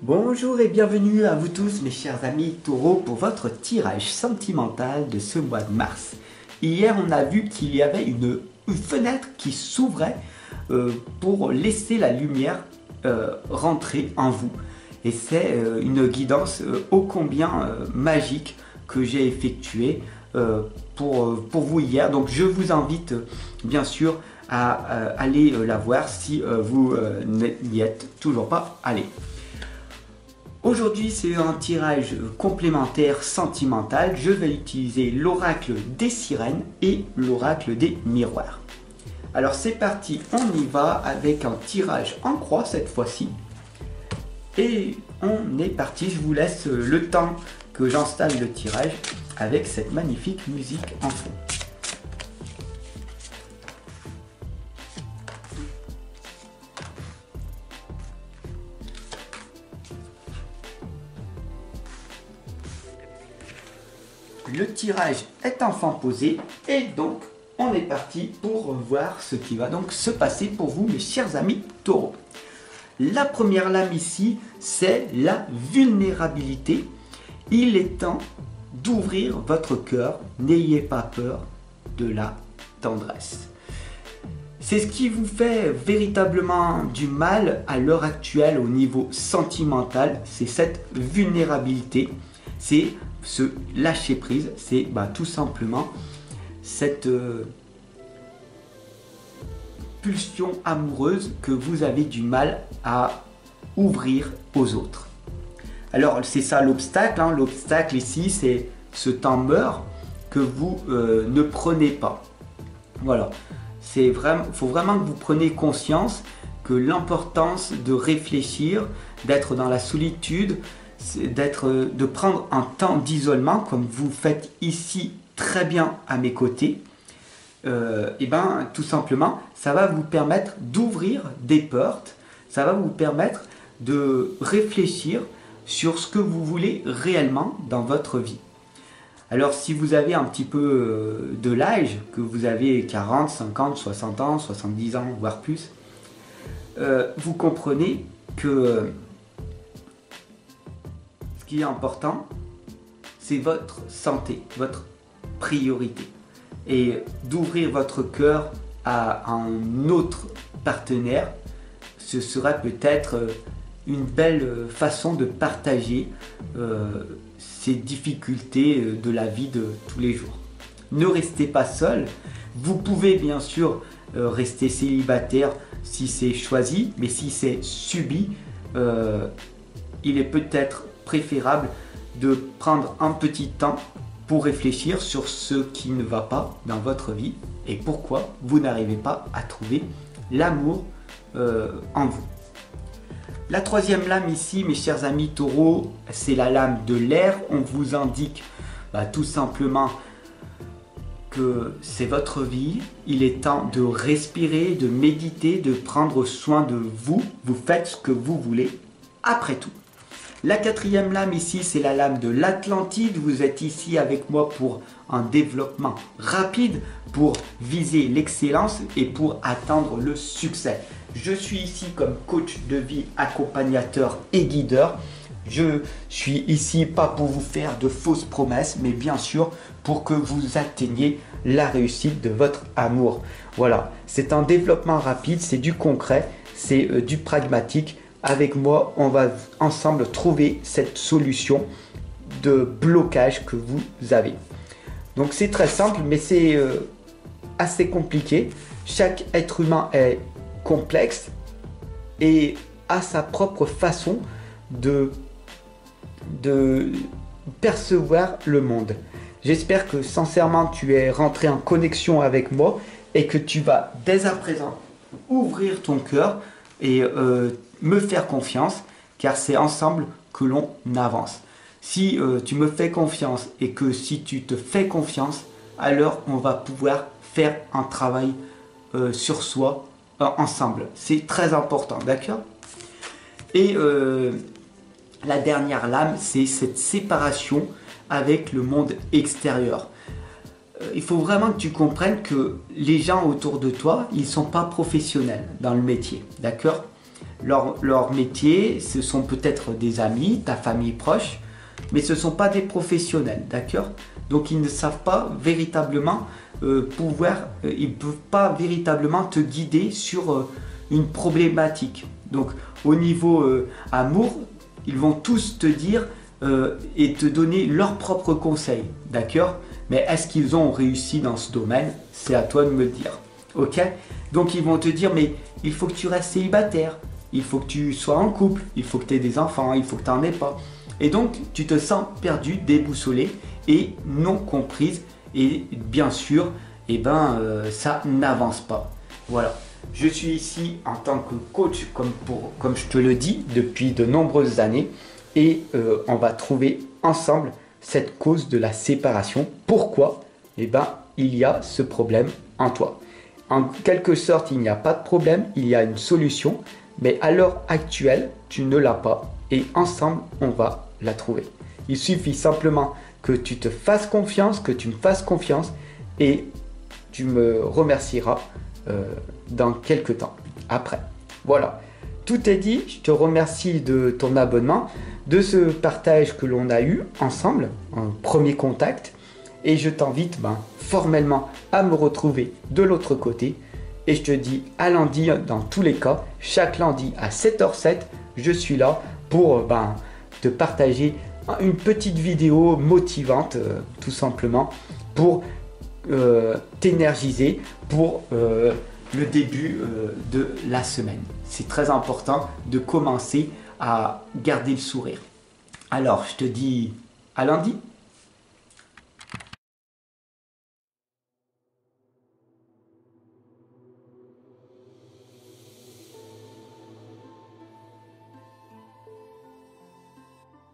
Bonjour et bienvenue à vous tous mes chers amis taureaux pour votre tirage sentimental de ce mois de mars. Hier on a vu qu'il y avait une fenêtre qui s'ouvrait pour laisser la lumière rentrer en vous. Et c'est une guidance ô combien magique que j'ai effectuée pour vous hier. Donc je vous invite bien sûr à aller la voir si vous n'y êtes toujours pas allé. Aujourd'hui, c'est un tirage complémentaire sentimental. Je vais utiliser l'oracle des sirènes et l'oracle des miroirs. Alors c'est parti, on y va avec un tirage en croix cette fois-ci. Et on est parti, je vous laisse le temps que j'installe le tirage avec cette magnifique musique en fond. Le tirage est enfin posé et donc on est parti pour voir ce qui va donc se passer pour vous mes chers amis taureaux. La première lame ici, c'est la vulnérabilité. Il est temps d'ouvrir votre cœur, n'ayez pas peur de la tendresse. C'est ce qui vous fait véritablement du mal à l'heure actuelle au niveau sentimental, c'est cette vulnérabilité, c'est ce lâcher prise, c'est tout simplement cette pulsion amoureuse que vous avez du mal à ouvrir aux autres. Alors c'est ça l'obstacle, l'obstacle ici c'est ce temps mort que vous ne prenez pas. Voilà, faut vraiment que vous preniez conscience que l'importance de réfléchir, d'être dans la solitude, de prendre un temps d'isolement comme vous faites ici très bien à mes côtés, tout simplement ça va vous permettre d'ouvrir des portes, ça va vous permettre de réfléchir sur ce que vous voulez réellement dans votre vie. Alors si vous avez un petit peu de l'âge, que vous avez 40, 50, 60 ans, 70 ans, voire plus, vous comprenez que ce qui est important, c'est votre santé, votre priorité. Et d'ouvrir votre cœur à un autre partenaire, ce sera peut-être une belle façon de partager ces difficultés de la vie de tous les jours. Ne restez pas seul. Vous pouvez bien sûr rester célibataire si c'est choisi, mais si c'est subi, il est peut-être préférable de prendre un petit temps pour réfléchir sur ce qui ne va pas dans votre vie et pourquoi vous n'arrivez pas à trouver l'amour en vous. La troisième lame ici, mes chers amis taureaux, c'est la lame de l'air. On vous indique tout simplement que c'est votre vie. Il est temps de respirer, de méditer, de prendre soin de vous. Vous faites ce que vous voulez après tout. La quatrième lame ici, c'est la lame de l'Atlantide. Vous êtes ici avec moi pour un développement rapide, pour viser l'excellence et pour atteindre le succès. Je suis ici comme coach de vie, accompagnateur et guideur. Je suis ici pas pour vous faire de fausses promesses, mais bien sûr pour que vous atteigniez la réussite de votre amour. Voilà, c'est un développement rapide, c'est du concret, c'est du pragmatique. Avec moi, on va ensemble trouver cette solution de blocage que vous avez. Donc c'est très simple, mais c'est assez compliqué. Chaque être humain est complexe et a sa propre façon de percevoir le monde. J'espère que sincèrement tu es rentré en connexion avec moi et que tu vas dès à présent ouvrir ton cœur et me faire confiance, car c'est ensemble que l'on avance. Si tu me fais confiance et que si tu te fais confiance, alors on va pouvoir faire un travail sur soi ensemble. C'est très important, d'accord? Et la dernière lame, c'est cette séparation avec le monde extérieur. Il faut vraiment que tu comprennes que les gens autour de toi, ils ne sont pas professionnels dans le métier, d'accord? Leur métier, ce sont peut-être des amis, ta famille proche, mais ce ne sont pas des professionnels, d'accord? Donc ils ne savent pas véritablement ils ne peuvent pas véritablement te guider sur une problématique. Donc au niveau amour, ils vont tous te dire et te donner leurs propres conseils, d'accord? Mais est-ce qu'ils ont réussi dans ce domaine? C'est à toi de me le dire, ok? Donc ils vont te dire, mais il faut que tu restes célibataire, il faut que tu sois en couple, il faut que tu aies des enfants, il faut que tu n'en aies pas. Et donc tu te sens perdu, déboussolé et non comprise. Et bien sûr, ça n'avance pas. Voilà. Je suis ici en tant que coach, comme je te le dis, depuis de nombreuses années. Et on va trouver ensemble cette cause de la séparation. Pourquoi? Il y a ce problème en toi. En quelque sorte, il n'y a pas de problème, il y a une solution. Mais à l'heure actuelle, tu ne l'as pas. Et ensemble, on va la trouver. Il suffit simplement que tu te fasses confiance, que tu me fasses confiance et tu me remercieras dans quelques temps après. Voilà, tout est dit. Je te remercie de ton abonnement, de ce partage que l'on a eu ensemble, un premier contact. Et je t'invite formellement à me retrouver de l'autre côté. Et je te dis à lundi dans tous les cas. Chaque lundi à 7h07, je suis là pour te partager une petite vidéo motivante, tout simplement, pour t'énergiser pour le début de la semaine. C'est très important de commencer à garder le sourire. Alors, je te dis à lundi.